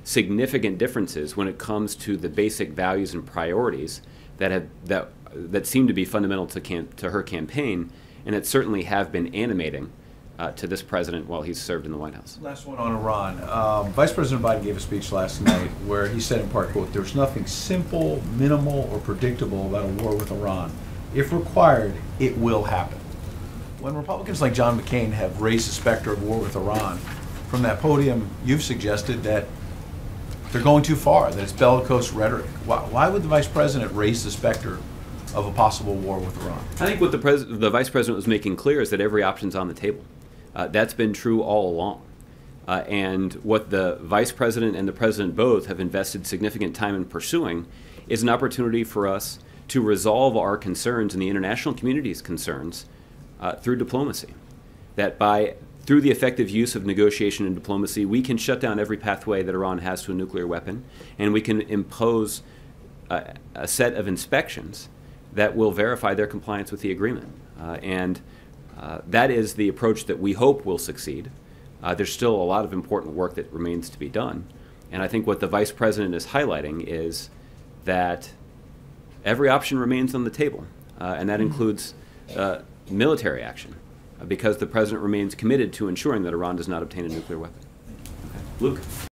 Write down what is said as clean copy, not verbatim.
significant differences when it comes to the basic values and priorities that seem to be fundamental to her campaign, and that certainly have been animating to this president while he's served in the White House. Last one on Iran. Vice President Biden gave a speech last night where he said in part, quote, "There's nothing simple, minimal, or predictable about a war with Iran. If required, it will happen." When Republicans like John McCain have raised the specter of war with Iran, from that podium, you've suggested that they're going too far, that it's bellicose rhetoric. Why would the Vice President raise the specter of a possible war with Iran? I think what the Vice President was making clear is that every option's on the table. That's been true all along. And what the Vice President and the President both have invested significant time in pursuing is an opportunity for us to resolve our concerns and the international community's concerns through diplomacy. That through the effective use of negotiation and diplomacy, we can shut down every pathway that Iran has to a nuclear weapon, and we can impose a set of inspections that will verify their compliance with the agreement. That is the approach that we hope will succeed. There's still a lot of important work that remains to be done. And I think what the Vice President is highlighting is that every option remains on the table, and that includes military action, because the President remains committed to ensuring that Iran does not obtain a nuclear weapon. Luke?